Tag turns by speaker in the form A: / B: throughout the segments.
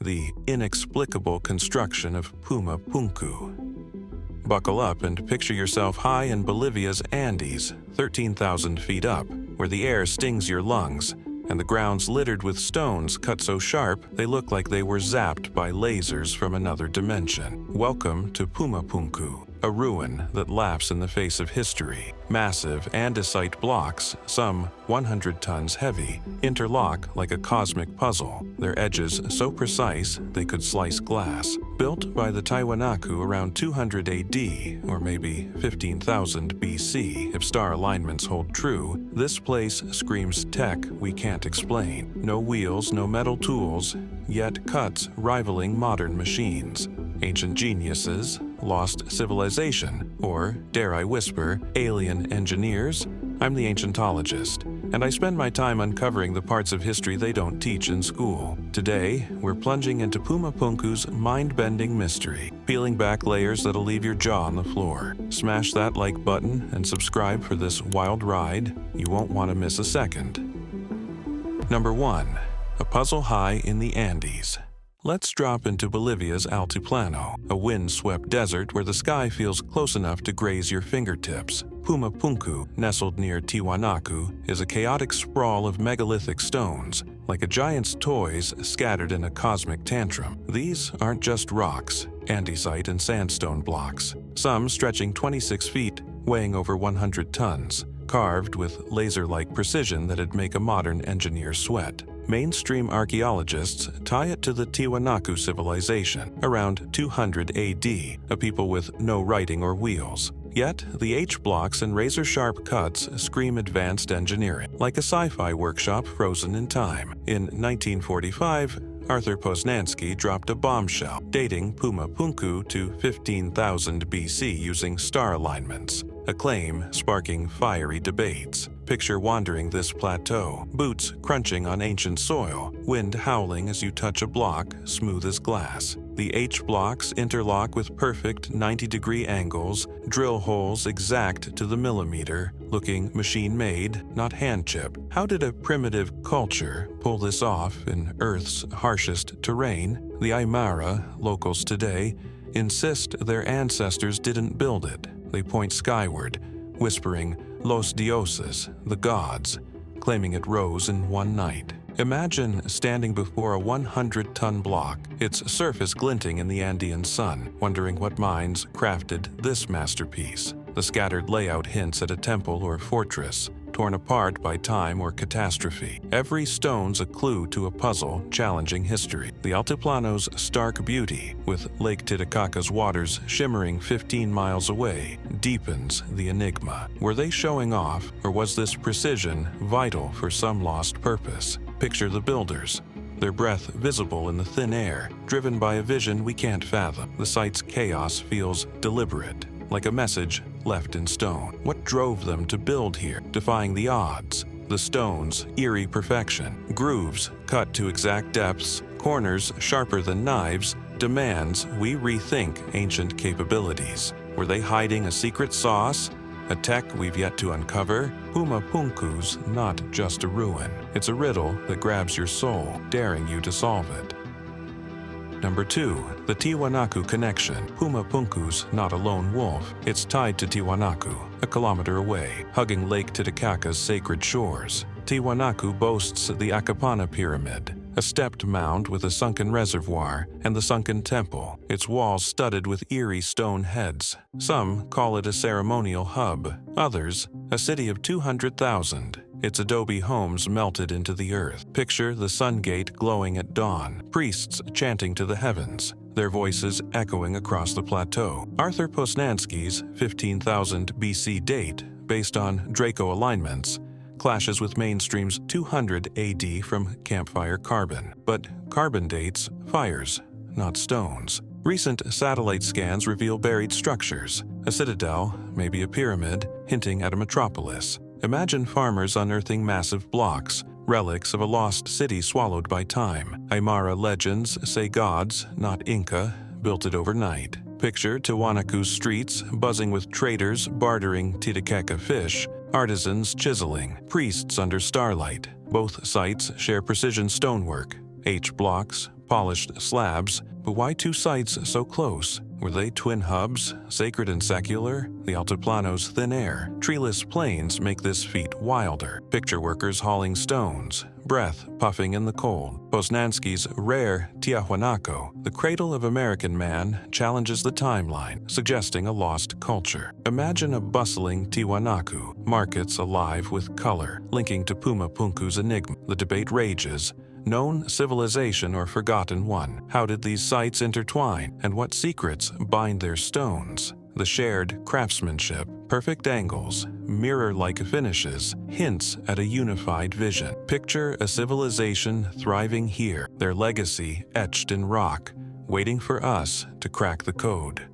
A: the inexplicable construction of Pumapunku. Buckle up and picture yourself high in Bolivia's Andes, 13,000 feet up, where the air stings your lungs, and the ground's littered with stones cut so sharp they look like they were zapped by lasers from another dimension. Welcome to Pumapunku, a ruin that laughs in the face of history. Massive andesite blocks, some 100 tons heavy, interlock like a cosmic puzzle, their edges so precise they could slice glass. Built by the Tiwanaku around 200 AD, or maybe 15,000 BC if star alignments hold true, this place screams tech we can't explain. No wheels, no metal tools, yet cuts rivaling modern machines. Ancient geniuses, lost civilization, or, dare I whisper, alien engineers? I'm the Ancientologist, and I spend my time uncovering the parts of history they don't teach in school. Today, we're plunging into Pumapunku's mind-bending mystery, peeling back layers that'll leave your jaw on the floor. Smash that like button and subscribe for this wild ride. You won't want to miss a second. Number 1. A puzzle high in the Andes. Let's drop into Bolivia's Altiplano, a wind-swept desert where the sky feels close enough to graze your fingertips. Pumapunku, nestled near Tiwanaku, is a chaotic sprawl of megalithic stones, like a giant's toys scattered in a cosmic tantrum. These aren't just rocks, andesite and sandstone blocks, some stretching 26 feet, weighing over 100 tons, carved with laser-like precision that'd make a modern engineer sweat. Mainstream archaeologists tie it to the Tiwanaku civilization, around 200 AD, a people with no writing or wheels. Yet, the H-blocks and razor-sharp cuts scream advanced engineering, like a sci-fi workshop frozen in time. In 1945, Arthur Poznansky dropped a bombshell, dating Pumapunku to 15,000 BC using star alignments, a claim sparking fiery debates. Picture wandering this plateau, boots crunching on ancient soil, wind howling as you touch a block smooth as glass. The H-blocks interlock with perfect 90-degree angles, drill holes exact to the millimeter, looking machine-made, not hand-chipped. How did a primitive culture pull this off in Earth's harshest terrain? The Aymara, locals today, insist their ancestors didn't build it. They point skyward, whispering, Los Dioses, the gods, claiming it rose in one night. Imagine standing before a 100-ton block, its surface glinting in the Andean sun, wondering what minds crafted this masterpiece. The scattered layout hints at a temple or fortress, torn apart by time or catastrophe. Every stone's a clue to a puzzle challenging history. The Altiplano's stark beauty, with Lake Titicaca's waters shimmering 15 miles away, deepens the enigma. Were they showing off, or was this precision vital for some lost purpose? Picture the builders, their breath visible in the thin air, driven by a vision we can't fathom. The site's chaos feels deliberate, like a message left in stone. What drove them to build here, defying the odds? The stone's eerie perfection, grooves cut to exact depths, corners sharper than knives, demands we rethink ancient capabilities. Were they hiding a secret sauce? A tech we've yet to uncover? Pumapunku's not just a ruin. It's a riddle that grabs your soul, daring you to solve it. Number 2. The Tiwanaku connection. Pumapunku's not a lone wolf. It's tied to Tiwanaku, a kilometer away, hugging Lake Titicaca's sacred shores. Tiwanaku boasts the Akapana Pyramid, a stepped mound with a sunken reservoir, and the sunken temple, its walls studded with eerie stone heads. Some call it a ceremonial hub, others, a city of 200,000. Its adobe homes melted into the earth. Picture the sun gate glowing at dawn, priests chanting to the heavens, their voices echoing across the plateau. Arthur Poznansky's 15,000 BC date, based on Draco alignments, clashes with mainstream's 200 AD from campfire carbon. But carbon dates fires, not stones. Recent satellite scans reveal buried structures, a citadel, maybe a pyramid, hinting at a metropolis. Imagine farmers unearthing massive blocks, relics of a lost city swallowed by time. Aymara legends say gods, not Inca, built it overnight. Picture Tiwanaku's streets buzzing with traders bartering Titicaca fish, artisans chiseling, priests under starlight. Both sites share precision stonework, H blocks, polished slabs, but why two sites so close? Were they twin hubs, sacred and secular? The Altiplano's thin air, treeless plains make this feat wilder. Picture workers hauling stones, breath puffing in the cold. Poznański's rare Tiwanaku, the cradle of American man, challenges the timeline, suggesting a lost culture. Imagine a bustling Tiwanaku, markets alive with color, linking to Pumapunku's enigma. The debate rages. Known civilization or forgotten one? How did these sites intertwine, and what secrets bind their stones? The shared craftsmanship, perfect angles, mirror-like finishes, hints at a unified vision. Picture a civilization thriving here, their legacy etched in rock, waiting for us to crack the code.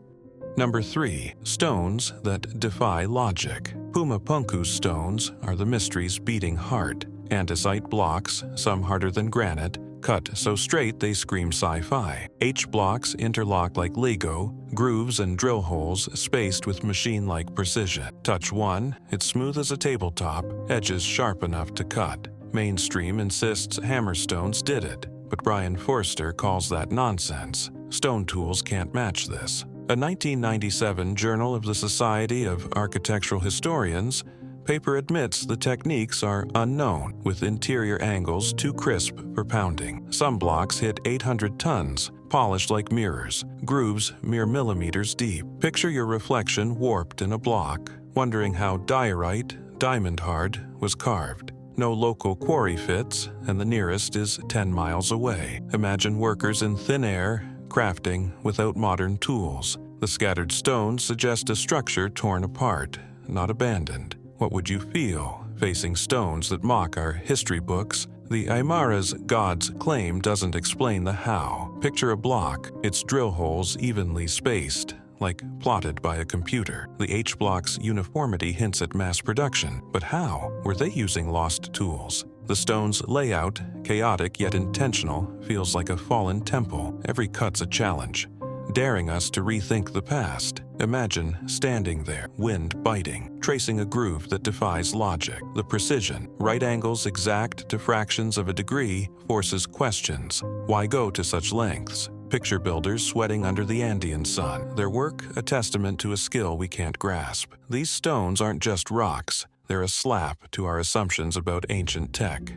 A: Number 3. Stones that defy logic. Pumapunku's stones are the mystery's beating heart. Andesite blocks, some harder than granite, cut so straight they scream sci-fi. H-blocks interlock like Lego, grooves and drill holes spaced with machine-like precision. Touch one, it's smooth as a tabletop, edges sharp enough to cut. Mainstream insists hammerstones did it, but Brian Forster calls that nonsense. Stone tools can't match this. A 1997 Journal of the Society of Architectural Historians paper admits the techniques are unknown, with interior angles too crisp for pounding. Some blocks hit 800 tons, polished like mirrors, grooves mere millimeters deep. Picture your reflection warped in a block, wondering how diorite, diamond hard, was carved. No local quarry fits, and the nearest is 10 miles away. Imagine workers in thin air, crafting without modern tools. The scattered stones suggest a structure torn apart, not abandoned. What would you feel facing stones that mock our history books? The Aymara's God's claim doesn't explain the how. Picture a block, its drill holes evenly spaced, like plotted by a computer. The H-block's uniformity hints at mass production, but how? Were they using lost tools? The stone's layout, chaotic yet intentional, feels like a fallen temple. Every cut's a challenge, daring us to rethink the past. Imagine standing there, wind biting, tracing a groove that defies logic. The precision, right angles exact to fractions of a degree, forces questions. Why go to such lengths? Picture builders sweating under the Andean sun, their work a testament to a skill we can't grasp. These stones aren't just rocks, they're a slap to our assumptions about ancient tech.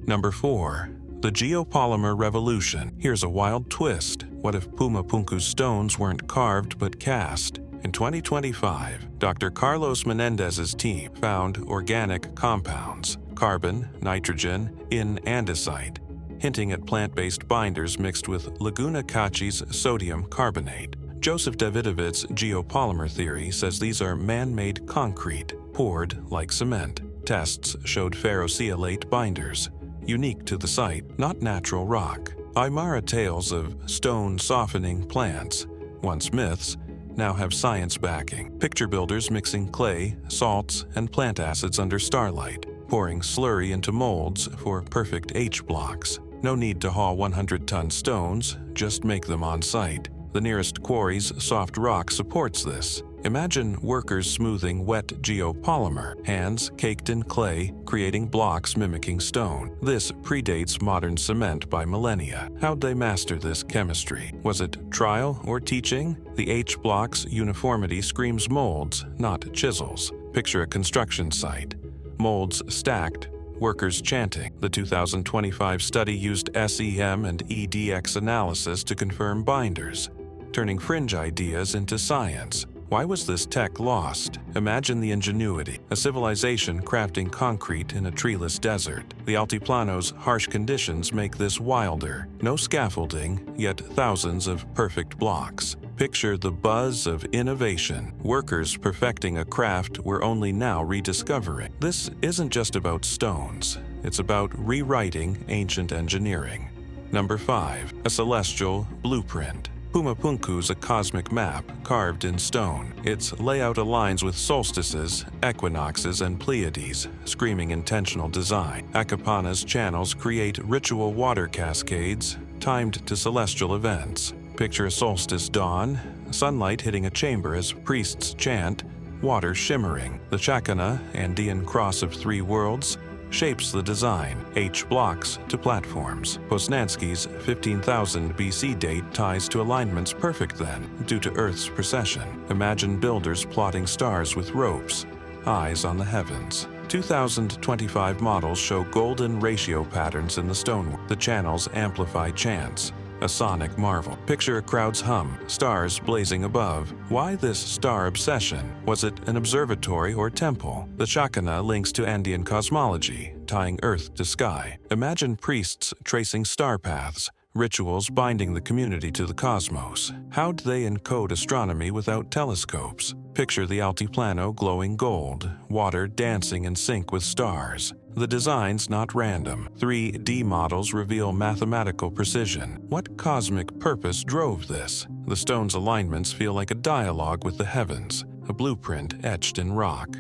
A: Number 4. The geopolymer revolution. Here's a wild twist. What if Pumapunku's stones weren't carved but cast? In 2025, Dr. Carlos Menendez's team found organic compounds, carbon, nitrogen, in andesite, hinting at plant-based binders mixed with Laguna Cachi's sodium carbonate. Joseph Davidovit's geopolymer theory says these are man-made concrete, poured like cement. Tests showed ferroceolate binders, unique to the site, not natural rock. Aymara tales of stone softening plants, once myths, now have science backing. Picture builders mixing clay, salts, and plant acids under starlight, pouring slurry into molds for perfect H-blocks. No need to haul 100-ton stones, just make them on site. The nearest quarry's soft rock supports this. Imagine workers smoothing wet geopolymer, hands caked in clay, creating blocks mimicking stone. This predates modern cement by millennia. How'd they master this chemistry? Was it trial or teaching? The H-block's uniformity screams molds, not chisels. Picture a construction site. Molds stacked, workers chanting. The 2025 study used SEM and EDX analysis to confirm binders, turning fringe ideas into science. Why was this tech lost? Imagine the ingenuity. A civilization crafting concrete in a treeless desert. The Altiplano's harsh conditions make this wilder. No scaffolding, yet thousands of perfect blocks. Picture the buzz of innovation. Workers perfecting a craft we're only now rediscovering. This isn't just about stones. It's about rewriting ancient engineering. Number 5. A celestial blueprint. Pumapunku's a cosmic map carved in stone. Its layout aligns with solstices, equinoxes, and Pleiades, screaming intentional design. Akapana's channels create ritual water cascades timed to celestial events. Picture a solstice dawn, sunlight hitting a chamber as priests chant, water shimmering. The Chakana, Andean cross of three worlds, shapes the design, H blocks to platforms. Poznański's 15,000 BC date ties to alignments perfect then, due to Earth's precession. Imagine builders plotting stars with ropes, eyes on the heavens. 2025 models show golden ratio patterns in the stonework. The channels amplify chants, a sonic marvel. Picture a crowd's hum, stars blazing above. Why this star obsession? Was it an observatory or temple? The Chakana links to Andean cosmology, tying earth to sky. Imagine priests tracing star paths, rituals binding the community to the cosmos. How'd they encode astronomy without telescopes? Picture the Altiplano glowing gold, water dancing in sync with stars. The design's not random. 3D models reveal mathematical precision. What cosmic purpose drove this? The stone's alignments feel like a dialogue with the heavens, a blueprint etched in rock.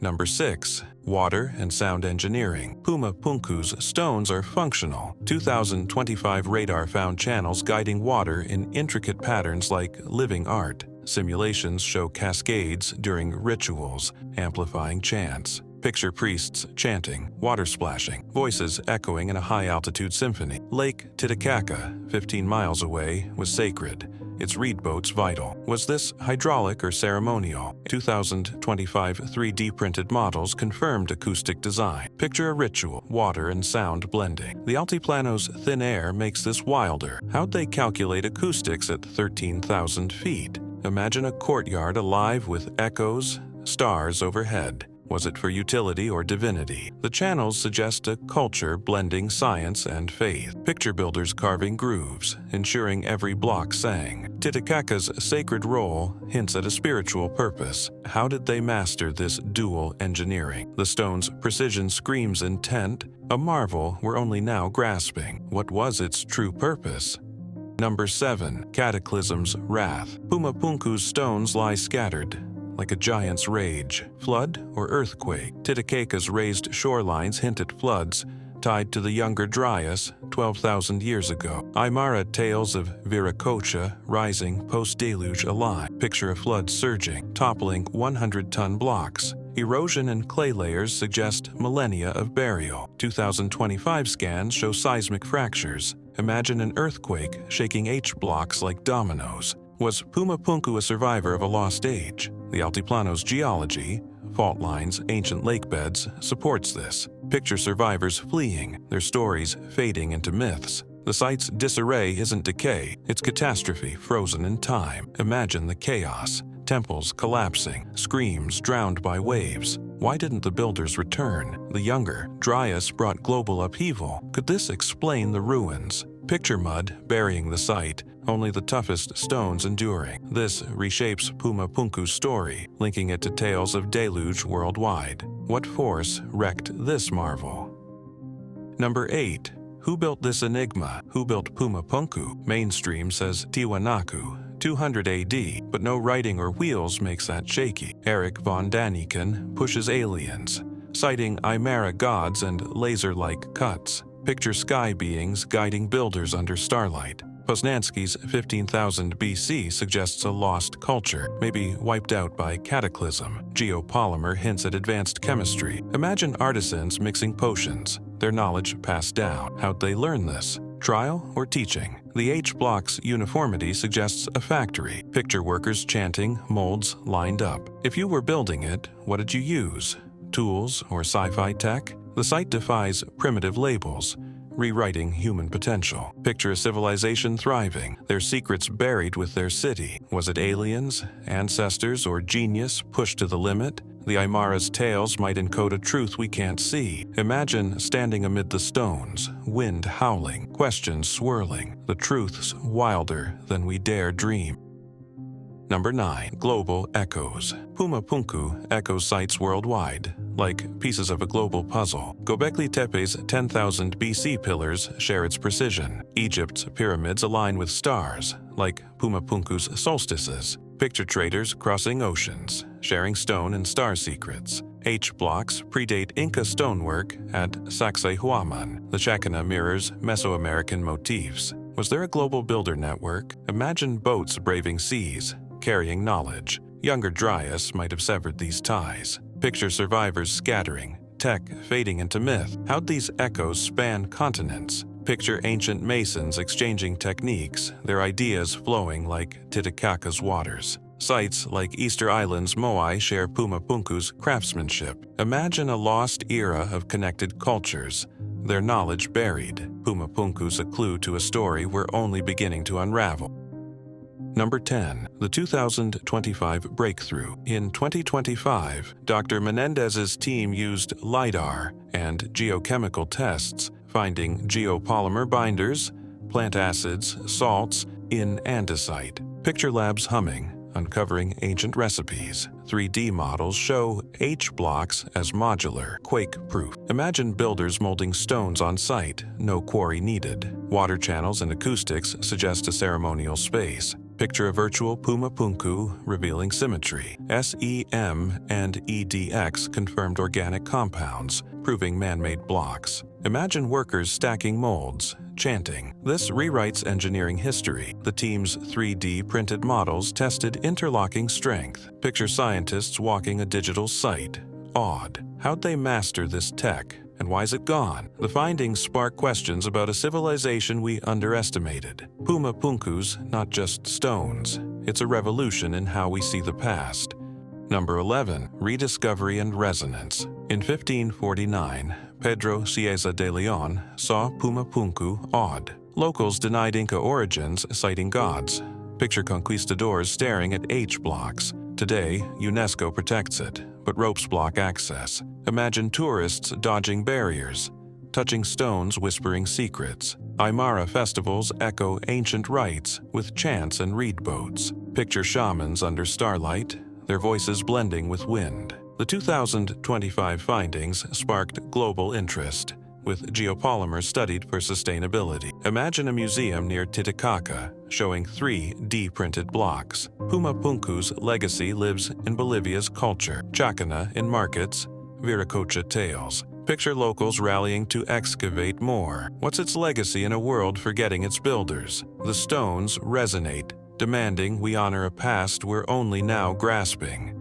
A: Number 6. Water and sound engineering. Pumapunku's stones are functional. 2025 radar found channels guiding water in intricate patterns like living art. Simulations show cascades during rituals, amplifying chants. Picture priests chanting, water splashing, voices echoing in a high-altitude symphony. Lake Titicaca, 15 miles away, was sacred, its reed boats vital. Was this hydraulic or ceremonial? 2025 3D printed models confirmed acoustic design. Picture a ritual, water and sound blending. The Altiplano's thin air makes this wilder. How'd they calculate acoustics at 13,000 feet? Imagine a courtyard alive with echoes, stars overhead. Was it for utility or divinity? The channels suggest a culture blending science and faith. Picture builders carving grooves, ensuring every block sang. Titicaca's sacred role hints at a spiritual purpose. How did they master this dual engineering? The stone's precision screams intent, a marvel we're only now grasping. What was its true purpose? Number 7. Cataclysm's Wrath. Pumapunku's stones lie scattered, like a giant's rage. Flood or earthquake? Titicaca's raised shorelines hint at floods, tied to the Younger Dryas 12,000 years ago. Aymara tales of Viracocha rising post-deluge align. Picture a flood surging, toppling 100-ton blocks. Erosion and clay layers suggest millennia of burial. 2025 scans show seismic fractures. Imagine an earthquake shaking H-blocks like dominoes. Was Pumapunku a survivor of a lost age? The Altiplano's geology, fault lines, ancient lake beds, supports this. Picture survivors fleeing, their stories fading into myths. The site's disarray isn't decay, it's catastrophe frozen in time. Imagine the chaos. Temples collapsing, screams drowned by waves. Why didn't the builders return? The Younger Dryas brought global upheaval. Could this explain the ruins? Picture mud burying the site, only the toughest stones enduring. This reshapes Pumapunku's story, linking it to tales of deluge worldwide. What force wrecked this marvel? Number 8. Who built this enigma? Who built Pumapunku? Mainstream says Tiwanaku, 200 AD, but no writing or wheels makes that shaky. Eric von Daniken pushes aliens, citing Aymara gods and laser-like cuts. Picture sky beings guiding builders under starlight. Poznański's 15,000 BC suggests a lost culture, maybe wiped out by Cataclysm. Geopolymer hints at advanced chemistry. Imagine artisans mixing potions, their knowledge passed down. How'd they learn this? Trial or teaching? The H-block's uniformity suggests a factory. Picture workers chanting, molds lined up. If you were building it, what did you use? Tools or sci-fi tech? The site defies primitive labels, rewriting human potential. Picture a civilization thriving, their secrets buried with their city. Was it aliens, ancestors, or genius pushed to the limit? The Aymara's tales might encode a truth we can't see. Imagine standing amid the stones, wind howling, questions swirling, the truths wilder than we dare dream. Number 9. Global echoes. Pumapunku echoes sites worldwide, like pieces of a global puzzle. Göbekli Tepe's 10,000 BC pillars share its precision. Egypt's pyramids align with stars, like Pumapunku's solstices. Picture traders crossing oceans, sharing stone and star secrets. H-blocks predate Inca stonework at Sacsayhuaman. The Chakana mirrors Mesoamerican motifs. Was there a global builder network? Imagine boats braving seas, carrying knowledge. Younger Dryas might have severed these ties. Picture survivors scattering, tech fading into myth. How'd these echoes span continents? Picture ancient masons exchanging techniques, their ideas flowing like Titicaca's waters. Sites like Easter Island's Moai share Pumapunku's craftsmanship. Imagine a lost era of connected cultures, their knowledge buried. Pumapunku's a clue to a story we're only beginning to unravel. Number 10. The 2025 breakthrough. In 2025, Dr. Menendez's team used LiDAR and geochemical tests, finding geopolymer binders, plant acids, salts in andesite. Picture labs humming, uncovering ancient recipes. 3D models show H blocks as modular, quake-proof. Imagine builders molding stones on site, no quarry needed. Water channels and acoustics suggest a ceremonial space. Picture a virtual Pumapunku revealing symmetry. SEM and EDX confirmed organic compounds, proving man-made blocks. Imagine workers stacking molds, chanting. This rewrites engineering history. The team's 3D printed models tested interlocking strength. Picture scientists walking a digital site. Awed. How'd they master this tech? And why's it gone? The findings spark questions about a civilization we underestimated. Pumapunku's not just stones. It's a revolution in how we see the past. Number 11. Rediscovery and resonance. In 1549, Pedro Cieza de Leon saw Pumapunku awed. Locals denied Inca origins, citing gods. Picture conquistadors staring at H blocks. Today, UNESCO protects it, but ropes block access. Imagine tourists dodging barriers, touching stones whispering secrets. Aymara festivals echo ancient rites with chants and reed boats. Picture shamans under starlight, their voices blending with wind. The 2025 findings sparked global interest, with geopolymer studied for sustainability. Imagine a museum near Titicaca showing 3D printed blocks. Pumapunku's legacy lives in Bolivia's culture. Chacana in markets, Viracocha tales. Picture locals rallying to excavate more. What's its legacy in a world forgetting its builders? The stones resonate, demanding we honor a past we're only now grasping.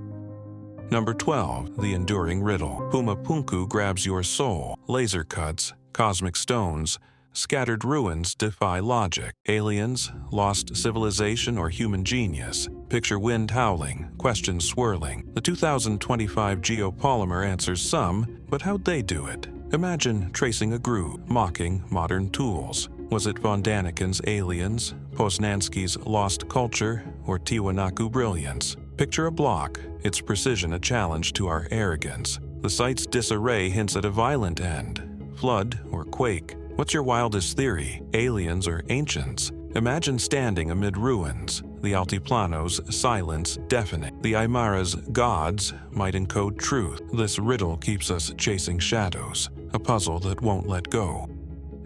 A: Number 12. The enduring riddle. Pumapunku grabs your soul. Laser cuts, cosmic stones, scattered ruins defy logic. Aliens, lost civilization, or human genius? Picture wind howling, questions swirling. The 2025 geopolymer answers some, but how'd they do it? Imagine tracing a groove, mocking modern tools. Was it von Daniken's aliens, Poznański's lost culture, or Tiwanaku brilliance? Picture a block, its precision a challenge to our arrogance. The site's disarray hints at a violent end. Flood or quake? What's your wildest theory? Aliens or ancients? Imagine standing amid ruins. The Altiplano's silence deafening. The Aymara's gods might encode truth. This riddle keeps us chasing shadows, a puzzle that won't let go.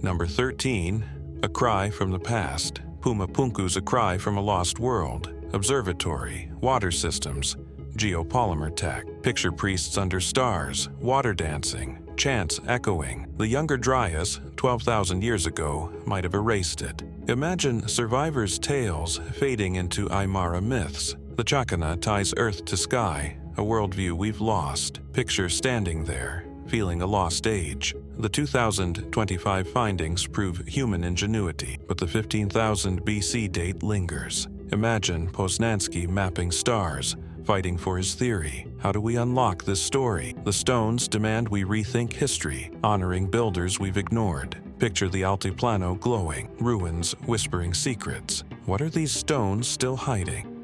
A: Number 13. A cry from the past. Pumapunku's a cry from a lost world. Observatory, water systems, geopolymer tech. Picture priests under stars, water dancing, chants echoing. The younger Dryas, 12,000 years ago, might have erased it. Imagine survivors' tales fading into Aymara myths. The Chacana ties earth to sky, a worldview we've lost. Picture standing there, feeling a lost age. The 2025 findings prove human ingenuity, but the 15,000 BC date lingers. Imagine Poznański mapping stars, fighting for his theory. How do we unlock this story? The stones demand we rethink history, honoring builders we've ignored. Picture the Altiplano glowing, ruins whispering secrets. What are these stones still hiding?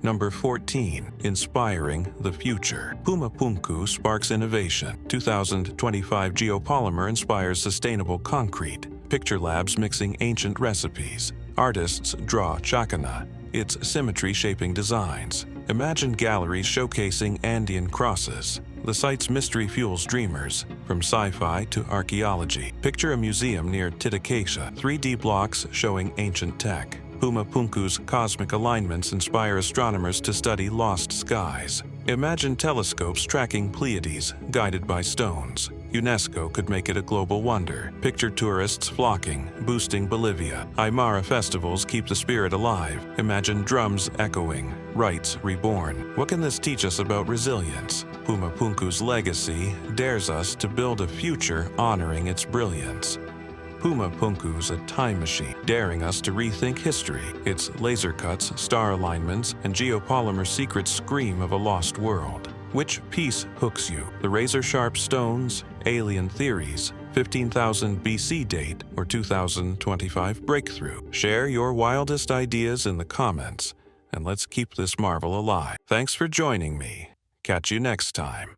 A: Number 14. Inspiring the future. Pumapunku sparks innovation. 2025 geopolymer inspires sustainable concrete. Picture labs mixing ancient recipes. Artists draw Chacana, its symmetry shaping designs. Imagine galleries showcasing Andean crosses. The site's mystery fuels dreamers, from sci-fi to archaeology. Picture a museum near Titicaca, 3D blocks showing ancient tech. Pumapunku's cosmic alignments inspire astronomers to study lost skies. Imagine telescopes tracking Pleiades, guided by stones. UNESCO could make it a global wonder. Picture tourists flocking, boosting Bolivia. Aymara festivals keep the spirit alive. Imagine drums echoing, rites reborn. What can this teach us about resilience? Pumapunku's legacy dares us to build a future honoring its brilliance. Pumapunku's a time machine, daring us to rethink history. Its laser cuts, star alignments, and geopolymer secrets scream of a lost world. Which piece hooks you? The razor-sharp stones, alien theories, 15,000 BC date, or 2025 breakthrough? Share your wildest ideas in the comments, and let's keep this marvel alive. Thanks for joining me. Catch you next time.